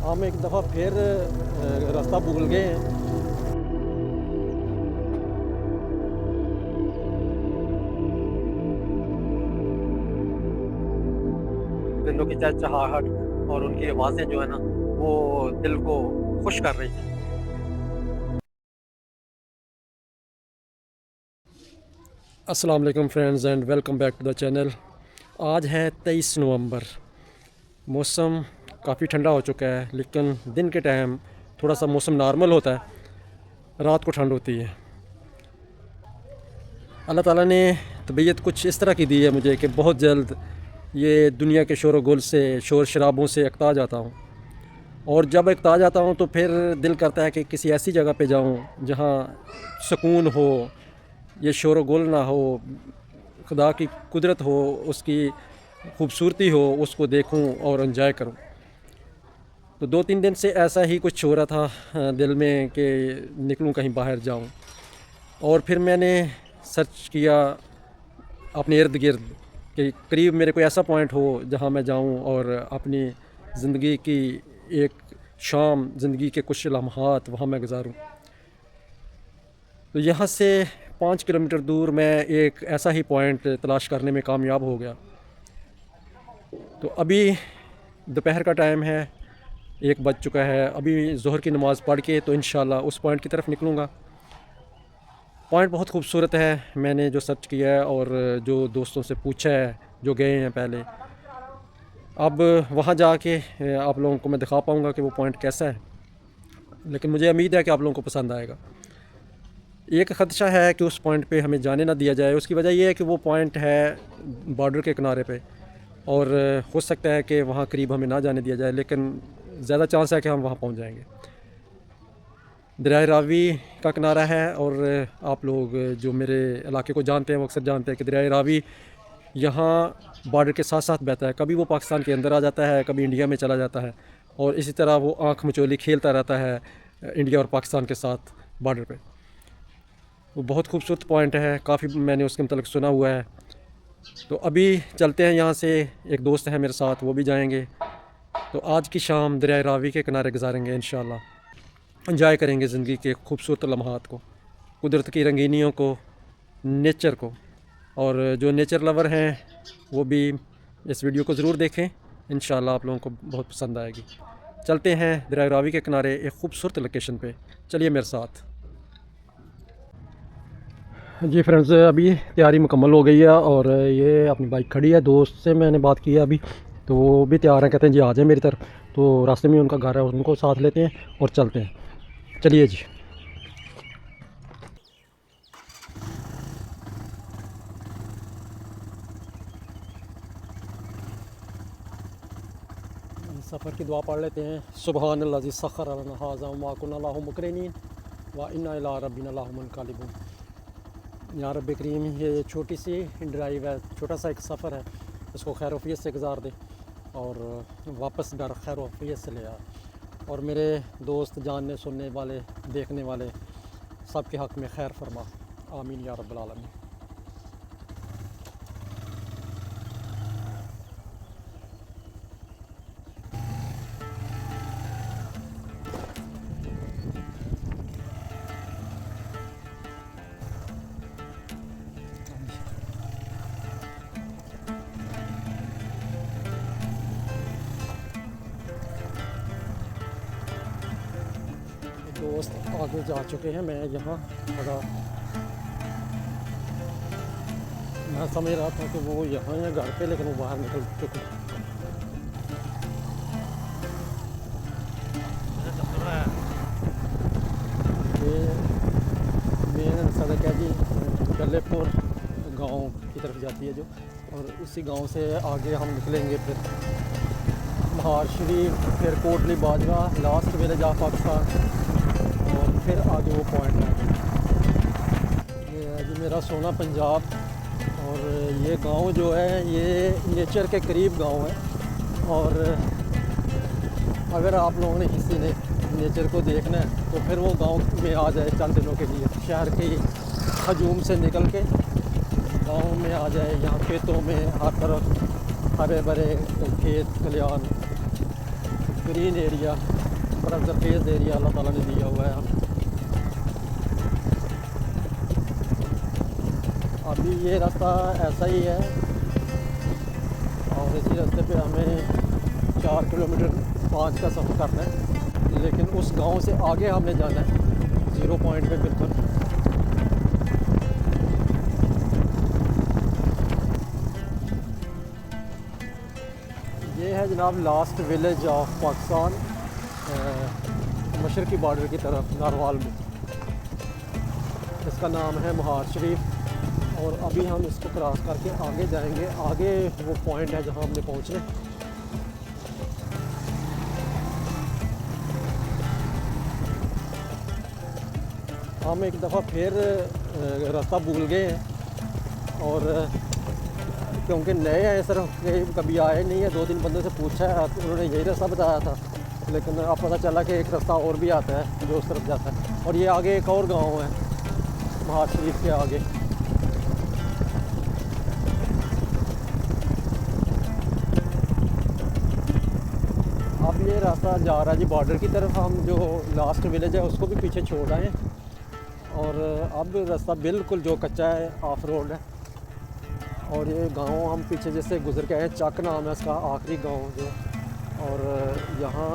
हम एक दफ़ा फिर रास्ता भूल गए हैं। परिंदों की चहचहाहट और उनकी आवाज़ें जो है ना, वो दिल को खुश कर रही थी। अस्सलाम वालेकुम friends and welcome back to the channel. आज है 23 नवंबर। मौसम काफ़ी ठंडा हो चुका है, लेकिन दिन के टाइम थोड़ा सा मौसम नॉर्मल होता है, रात को ठंड होती है। अल्लाह ताला ने तबीयत कुछ इस तरह की दी है मुझे कि बहुत जल्द ये दुनिया के शोर गुल से, शोर शराबों से अकता जाता हूँ। और जब अकता जाता हूँ तो फिर दिल करता है कि किसी ऐसी जगह पे जाऊँ जहाँ सुकून हो, ये शोर गुल ना हो, खुदा की कुदरत हो, उसकी खूबसूरती हो, उसको देखूं और एंजॉय करूं। तो 2-3 दिन से ऐसा ही कुछ हो रहा था दिल में कि निकलूं कहीं बाहर जाऊं। और फिर मैंने सर्च किया अपने इर्द गिर्द कि करीब मेरे कोई ऐसा पॉइंट हो जहां मैं जाऊं और अपनी ज़िंदगी की एक शाम, ज़िंदगी के कुछ लम्हात वहां मैं गुजारूं। तो यहाँ से 5 किलोमीटर दूर मैं एक ऐसा ही पॉइंट तलाश करने में कामयाब हो गया। तो अभी दोपहर का टाइम है, 1 बज चुका है। अभी ज़ोहर की नमाज़ पढ़ के तो इंशाल्लाह उस पॉइंट की तरफ निकलूँगा। पॉइंट बहुत खूबसूरत है, मैंने जो सर्च किया है और जो दोस्तों से पूछा है जो गए हैं पहले। अब वहाँ जाके आप लोगों को मैं दिखा पाऊँगा कि वो पॉइंट कैसा है, लेकिन मुझे उम्मीद है कि आप लोगों को पसंद आएगा। एक ख़दशा है कि उस पॉइंट पे हमें जाने ना दिया जाए। उसकी वजह ये है कि वो पॉइंट है बॉर्डर के किनारे पे, और हो सकता है कि वहाँ करीब हमें ना जाने दिया जाए, लेकिन ज़्यादा चांस है कि हम वहाँ पहुँच जाएंगे। दरिया रावी का किनारा है, और आप लोग जो मेरे इलाके को जानते हैं वो अक्सर जानते हैं कि दरिया रावी यहाँ बॉर्डर के साथ साथ बहता है। कभी वो पाकिस्तान के अंदर आ जाता है, कभी इंडिया में चला जाता है, और इसी तरह वो आँख मचोली खेलता रहता है इंडिया और पाकिस्तान के साथ बॉर्डर पे। वो बहुत खूबसूरत पॉइंट है, काफ़ी मैंने उसके मतलब सुना हुआ है। तो अभी चलते हैं यहाँ से, एक दोस्त है मेरे साथ, वो भी जाएंगे। तो आज की शाम दरिया रावी के किनारे गुजारेंगे इंशाल्लाह। एंजॉय करेंगे ज़िंदगी के खूबसूरत लम्हात को, कुदरत की रंगीनियों को, नेचर को। और जो नेचर लवर हैं वो भी इस वीडियो को ज़रूर देखें, इंशाल्लाह आप लोगों को बहुत पसंद आएगी। चलते हैं दरिया रावी के किनारे एक खूबसूरत लोकेशन पे, चलिए मेरे साथ। जी फ्रेंड्स, अभी तैयारी मुकम्मल हो गई है और ये अपनी बाइक खड़ी है। दोस्त से मैंने बात की है अभी, तो वो भी तैयार हैं, कहते हैं जी आ जाए मेरी तरफ। तो रास्ते में उनका घर है, उनको साथ लेते हैं और चलते हैं। चलिए जी। सफ़र की दुआ पढ़ लेते हैं। सुबहानल्लाज़ी सख़र लना हाज़ा व मा कुन्ना लहू मुक़रिनीन व इन्ना इला रब्बिना लमुनक़लिबून। या रब्बे करीम, ये छोटी सी ड्राइव है, छोटा सा एक सफ़र है, इसको खैर वफ़ियत से गुजार दे और वापस घर खैर वफ़ियत से ले आए। और मेरे दोस्त, जानने सुनने वाले, देखने वाले, सब के हक़ में खैर फरमा, आमीन या रब्बल आलमीन। दोस्त आगे जा चुके हैं, मैं यहाँ थोड़ा, मैं समझ रहा था कि वो यहाँ है घर पे, लेकिन वो बाहर निकल चुके हैं। ये मेन सड़क है जी, गलेपुर गांव की तरफ जाती है जो, और उसी गांव से आगे हम निकलेंगे फिर महार शरीफ, फिर कोटली बाजरा, लास्ट विलेज ऑफ पाकिस्तान, और फिर आगे वो पॉइंट है। ये है जी मेरा सोना पंजाब। और ये गांव जो है ये नेचर के करीब गांव है, और अगर आप लोगों ने किसी ने नेचर को देखना है तो फिर वो गांव में आ जाए चंद दिनों के लिए, शहर के हजूम से निकल के गांव में आ जाए। यहाँ खेतों में हर तरफ हरे भरे खेत खलियान, ग्रीन एरिया, बड़ा ज़रखेज़ एरिया अल्लाह ताला ने दिया हुआ है। अभी ये रास्ता ऐसा ही है और इसी रास्ते पे हमें 4 किलोमीटर 5 का सफ़र करना है, लेकिन उस गांव से आगे हमने जाना है 0 पॉइंट पे बिल्कुल। ये है जनाब लास्ट विलेज ऑफ पाकिस्तान, मशरक़ी बॉर्डर की तरफ नारवाल में। इसका नाम है महार शरीफ और अभी हम इसको क्रॉस करके आगे जाएंगे। आगे वो पॉइंट है जहाँ हमने पहुँचना है। हम एक दफ़ा फिर रास्ता भूल गए हैं और क्योंकि नए हैं, सिर्फ कभी आए नहीं है। 2-3 बंदों से पूछा है, उन्होंने यही रास्ता बताया था, लेकिन अब पता चला कि एक रास्ता और भी आता है जो उस तरफ जाता है। और ये आगे एक और गांव है महार शरीफ के आगे। अब ये रास्ता जा रहा है जी बॉर्डर की तरफ। हम जो लास्ट विलेज है उसको भी पीछे छोड़ आए हैं और अब रास्ता बिल्कुल जो कच्चा है, ऑफ रोड है। और ये गांव हम पीछे जैसे गुजर के आए, चक नाम है इसका, आखिरी गांव जो। और यहाँ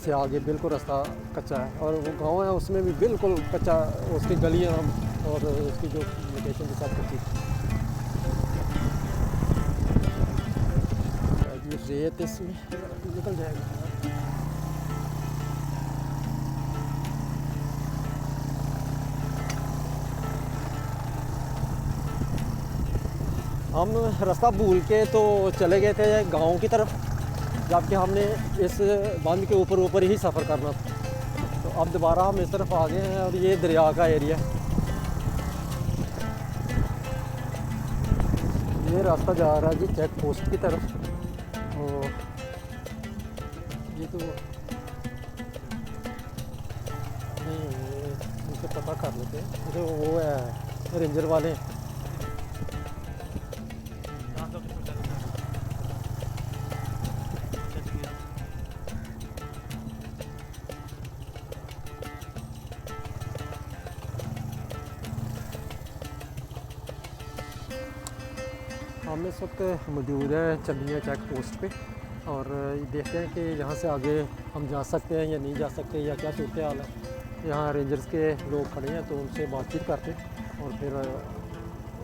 से आगे बिल्कुल रास्ता कच्चा है और वो गांव है उसमें भी बिल्कुल कच्चा, उसकी गलियाँ और उसकी जो लोकेशन के साथ कच्ची। ये रेत इसमें निकल जाएगा। हम रास्ता भूल के तो चले गए थे गांव की तरफ, जबकि हमने इस बंद के ऊपर ही सफ़र करना था। तो अब दोबारा हम इस तरफ आ गए हैं और ये दरिया का एरिया है। ये रास्ता जा रहा है जी चेक पोस्ट की तरफ। और ये तो नहीं, उनसे पता कर लेते हैं। जो वो है रेंजर वाले, हम इस वक्त मौजूद है चंदिया चेक पोस्ट पे और देखते हैं कि यहाँ से आगे हम जा सकते हैं या नहीं जा सकते या क्या सूरत हाल है। यहाँ रेंजर्स के लोग खड़े हैं तो उनसे बातचीत करते हैं और फिर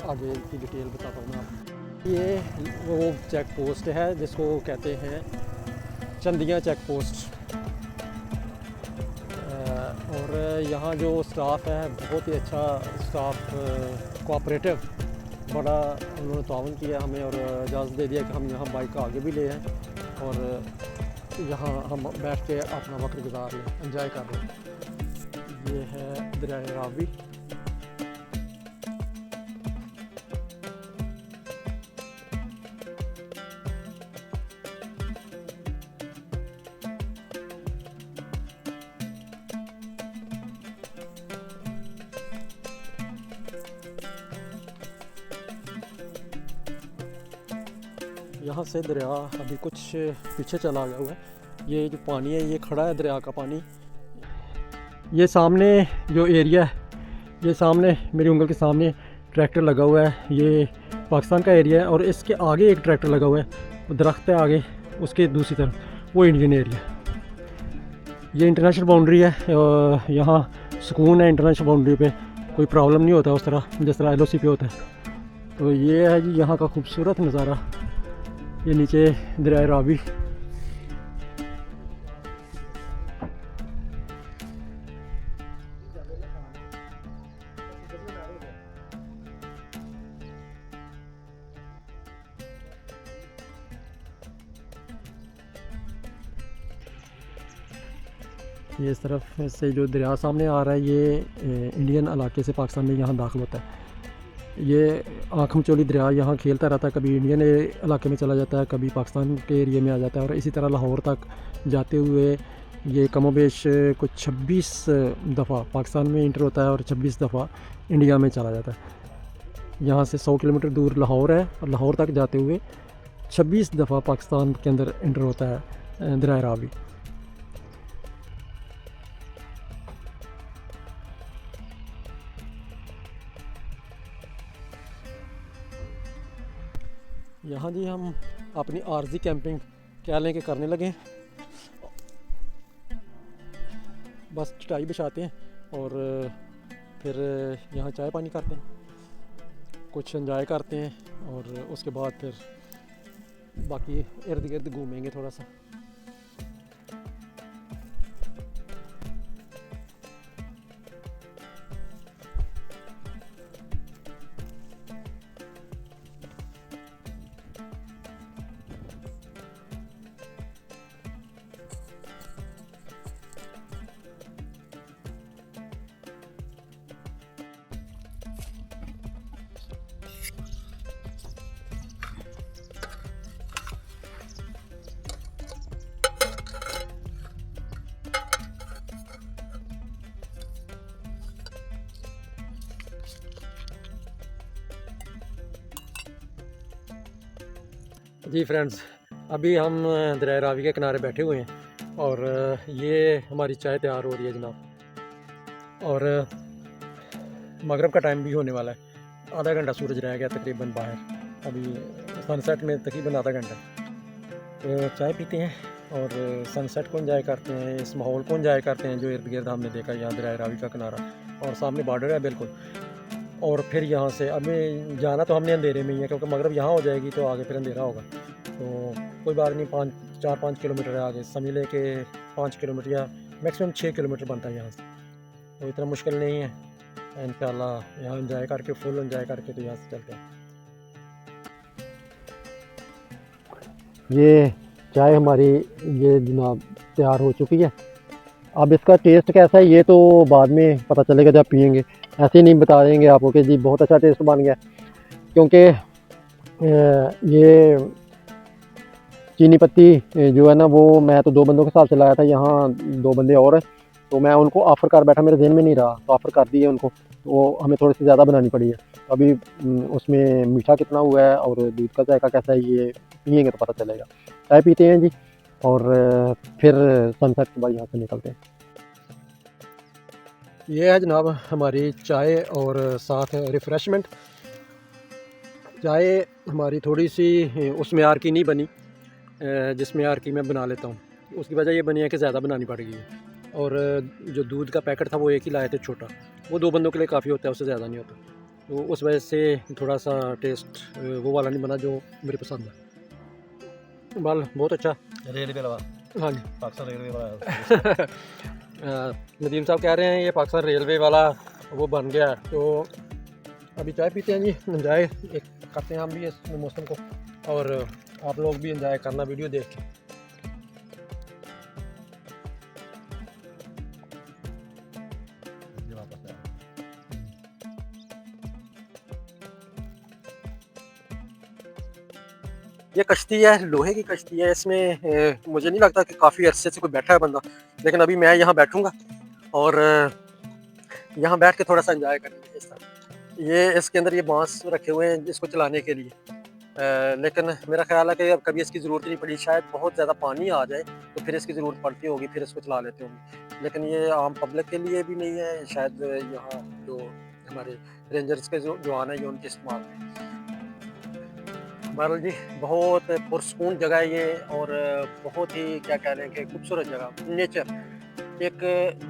आगे की डिटेल बताता हूँ मैं आपको। ये वो चेक पोस्ट है जिसको कहते हैं चंदिया चेक पोस्ट। और यहाँ जो स्टाफ है बहुत ही अच्छा स्टाफ, कोऑपरेटिव, बड़ा उन्होंने ताउन किया हमें और इजाज़त दे दिया कि हम यहाँ बाइक का आगे भी ले आएँ और यहाँ हम बैठ के अपना वक्त गुजार लें, एंजॉय कर लें। ये है दरिया रावी। यहाँ से दरिया अभी कुछ पीछे चला गया हुआ है। ये जो पानी है ये खड़ा है, दरिया का पानी। ये सामने जो एरिया है, ये सामने मेरी उंगल के सामने ट्रैक्टर लगा हुआ है, ये पाकिस्तान का एरिया है। और इसके आगे एक ट्रैक्टर लगा हुआ है, दरख्त है आगे उसके दूसरी तरफ, वो इंडियन एरिया। ये इंटरनेशनल बाउंड्री है, यहाँ सुकून है इंटरनेशनल बाउंड्री पे, कोई प्रॉब्लम नहीं होता उस तरह जिस तरह LOC पे होता है। तो ये है जी यहाँ का खूबसूरत नज़ारा। ये नीचे दरिया रावी। ये इस तरफ से जो दरिया सामने आ रहा है ये इंडियन इलाके से पाकिस्तान में यहाँ दाखिल होता है। ये आँख मचोली दरिया यहाँ खेलता रहता है, कभी इंडियन इलाके में चला जाता है, कभी पाकिस्तान के एरिया में आ जाता है। और इसी तरह लाहौर तक जाते हुए ये कमोबेश कुछ 26 दफ़ा पाकिस्तान में इंटर होता है और 26 दफ़ा इंडिया में चला जाता है। यहाँ से 100 किलोमीटर दूर लाहौर है और लाहौर तक जाते हुए 26 दफ़ा पाकिस्तान के अंदर इंटर होता है। दरिया रावी। यहाँ जी हम अपनी आरजी कैंपिंग क्या लें करने लगे, बस चटाई बिछाते हैं और फिर यहाँ चाय पानी करते हैं, कुछ एंजॉय करते हैं और उसके बाद फिर बाकी इर्द गिर्द घूमेंगे थोड़ा सा। जी फ्रेंड्स, अभी हम दरिया रावी के किनारे बैठे हुए हैं और ये हमारी चाय तैयार हो रही है जनाब। और मगरिब का टाइम भी होने वाला है, आधा घंटा सूरज रह गया तकरीबन बाहर, अभी सनसेट में तकरीबन आधा घंटा। तो चाय पीते हैं और सनसेट को एंजॉय करते हैं, इस माहौल को एंजॉय करते हैं जो इर्द गिर्द हमने देखा। यहाँ दरिया रावी का किनारा और सामने बॉर्डर है बिल्कुल। और फिर यहाँ से अभी जाना तो हमने अंधेरे में ही है, क्योंकि मगरिब यहाँ हो जाएगी तो आगे फिर अंधेरा होगा। तो कोई बात नहीं, 4-5 किलोमीटर है आगे, समझ लें कि 5 किलोमीटर या मैक्सिमम 6 किलोमीटर बनता है यहाँ से, तो इतना मुश्किल नहीं है। इंशाल्लाह यहाँ एंजॉय करके, फुल एंजॉय करके तो यहाँ से चलते हैं। ये चाय हमारी ये जनाब तैयार हो चुकी है। अब इसका टेस्ट कैसा है ये तो बाद में पता चलेगा जब पियेंगे, ऐसे ही नहीं बता देंगे आपको कि जी बहुत अच्छा टेस्ट बन गया, क्योंकि ये चीनी पत्ती जो है ना वो मैं तो 2 बंदों के हिसाब से लाया था, यहाँ 2 बंदे और हैं तो मैं उनको ऑफ़र कर बैठा, मेरे जहन में नहीं रहा तो ऑफ़र कर दिए उनको, तो हमें थोड़ी सी ज़्यादा बनानी पड़ी है। तो अभी उसमें मीठा कितना हुआ है और दूध का जायका कैसा है ये पियेंगे तो पता चलेगा। चाय पीते हैं जी और फिर सनसेट के बाद यहाँ से निकलते हैं। ये है जनाब हमारी चाय और साथ रिफ़्रेशमेंट। चाय हमारी थोड़ी सी उस मेयार की नहीं बनी जिस मेयार की मैं बना लेता हूँ, उसकी वजह ये बनी है कि ज़्यादा बनानी पड़ गई है। और जो दूध का पैकेट था वो एक ही लाए थे छोटा, वो 2 बंदों के लिए काफ़ी होता है, उससे ज़्यादा नहीं होता, तो उस वजह से थोड़ा सा टेस्ट वो वाला नहीं बना जो मेरी पसंद है। बाल बहुत अच्छा रेलवे वाला, हाँ जी पाकिस्तान रेलवे वाला नदीम साहब कह रहे हैं ये पाकिस्तान रेलवे वाला वो बन गया। तो अभी चाय पीते हैं जी, एंजॉय करते हैं हम भी इस मौसम को, और आप लोग भी एंजॉय करना वीडियो देख के। ये कश्ती है, लोहे की कश्ती है, इसमें मुझे नहीं लगता कि काफ़ी अरसे से कोई बैठा है बंदा, लेकिन अभी मैं यहाँ बैठूँगा और यहाँ बैठ के थोड़ा सा एंजॉय करेंगे इस तरह। ये इसके अंदर ये बांस रखे हुए हैं इसको चलाने के लिए, लेकिन मेरा ख्याल है कि अब कभी इसकी ज़रूरत नहीं पड़ी, शायद बहुत ज़्यादा पानी आ जाए तो फिर इसकी ज़रूरत पड़ती होगी, फिर इसको चला लेते होंगे, लेकिन ये आम पब्लिक के लिए भी नहीं है, शायद यहाँ जो हमारे रेंजर्स के जो जवान है ये उनके इस्तेमाल में। बहरहाल जी बहुत पुरसकून जगह है ये, और बहुत ही क्या कह लें कि खूबसूरत जगह, एक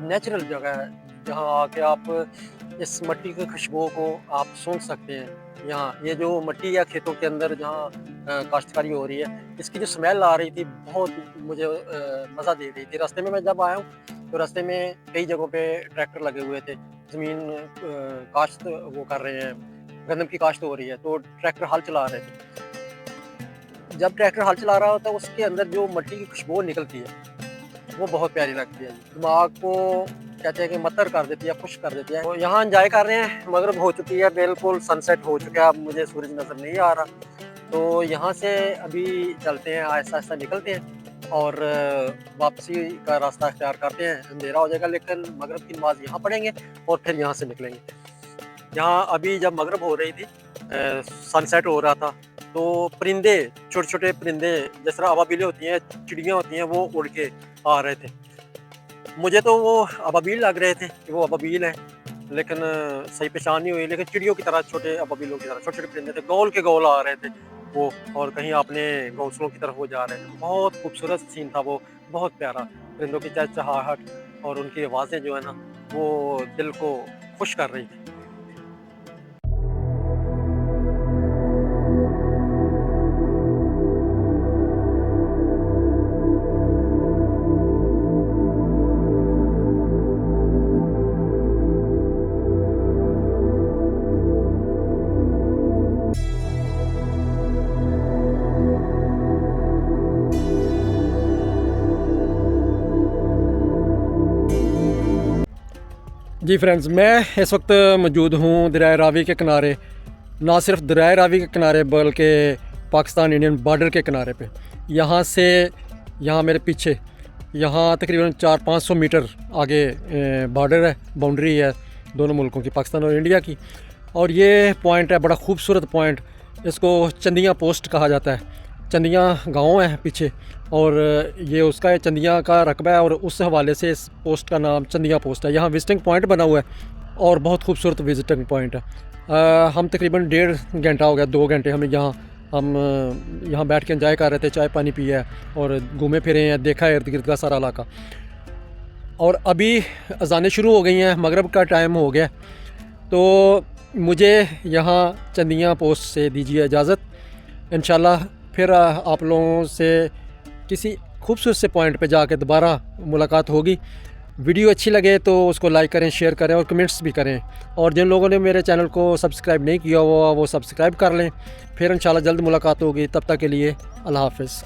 नेचुरल जगह है जहाँ आके आप इस मट्टी की खुशबू को आप सूंघ सकते हैं। यहाँ ये जो मट्टी या खेतों के अंदर जहाँ काश्तकारी हो रही है, इसकी जो स्मेल आ रही थी बहुत मुझे मज़ा दे रही थी। रास्ते में मैं जब आया हूँ तो रास्ते में कई जगहों पे ट्रैक्टर लगे हुए थे, ज़मीन काश्त वो कर रहे हैं, गंदम की काश्त हो रही है तो ट्रैक्टर हल चला रहे थे। जब ट्रैक्टर हल चला रहा होता है उसके अंदर जो मट्टी की खुशबू निकलती है वो बहुत प्यारी लगती है, दिमाग को कहते हैं कि मतर कर देती है, खुश कर देती है। तो यहाँ एंजॉय कर रहे हैं, मगरिब हो चुकी है, बिल्कुल सनसेट हो चुका है, अब मुझे सूरज नज़र नहीं आ रहा, तो यहाँ से अभी चलते हैं, आहिस्ता आहिस्ता निकलते हैं और वापसी का रास्ता अख्तियार करते हैं। अंधेरा हो जाएगा लेकिन मगरिब की नमाज़ यहाँ पढ़ेंगे और फिर यहाँ से निकलेंगे। यहाँ अभी जब मगरिब हो रही थी, सनसेट हो रहा था, तो परिंदे, छोटे छोटे परिंदे जिस तरह अबाबीलें होती हैं, चिड़ियाँ होती हैं, वो उड़ के आ रहे थे। मुझे तो वो अबाबील लग रहे थे कि वो अबाबील हैं, लेकिन सही पहचान नहीं हुई। लेकिन चिड़ियों की तरह, छोटे अबाबीलों की तरह छोटे छोटे परिंदे थे, गोल के गोल आ रहे थे वो, और कहीं अपने घोंसलों की तरफ वो जा रहे थे। बहुत खूबसूरत सीन था वो, बहुत प्यारा। परिंदों की चहचहाहट और उनकी आवाज़ें जो है ना, वो दिल को खुश कर रही थी। जी फ्रेंड्स, मैं इस वक्त मौजूद हूँ दरिया रावी के किनारे। ना सिर्फ दरिया रावी के किनारे बल्कि पाकिस्तान इंडियन बॉर्डर के किनारे पे। यहाँ से, यहाँ मेरे पीछे, यहाँ तकरीबन 400-500 मीटर आगे बॉर्डर है, बाउंड्री है दोनों मुल्कों की, पाकिस्तान और इंडिया की। और ये पॉइंट है बड़ा खूबसूरत पॉइंट, इसको चंदियाँ पोस्ट कहा जाता है। चंदियाँ गांव है पीछे, और ये उसका चंदियाँ का रकबा है, और उस हवाले से इस पोस्ट का नाम चंदियाँ पोस्ट है। यहाँ विजिटिंग पॉइंट बना हुआ है और बहुत खूबसूरत विजिटिंग पॉइंट है। हम तकरीबन 1.5 घंटा हो गया, 2 घंटे हम यहाँ बैठ के एंजॉय कर रहे थे, चाय पानी पिया और घूमे फिरे हैं, देखा है इर्द गिर्द का सारा इलाका। और अभी अज़ानें शुरू हो गई हैं, मगरिब का टाइम हो गया, तो मुझे यहाँ चंदियाँ पोस्ट से दीजिए इजाज़त। इंशाल्लाह फिर आप लोगों से किसी खूबसूरत से पॉइंट पे जाके दोबारा मुलाकात होगी। वीडियो अच्छी लगे तो उसको लाइक करें, शेयर करें और कमेंट्स भी करें। और जिन लोगों ने मेरे चैनल को सब्सक्राइब नहीं किया हुआ वो सब्सक्राइब कर लें। फिर इंशाल्लाह जल्द मुलाकात होगी, तब तक के लिए अल्लाह हाफ़िज़।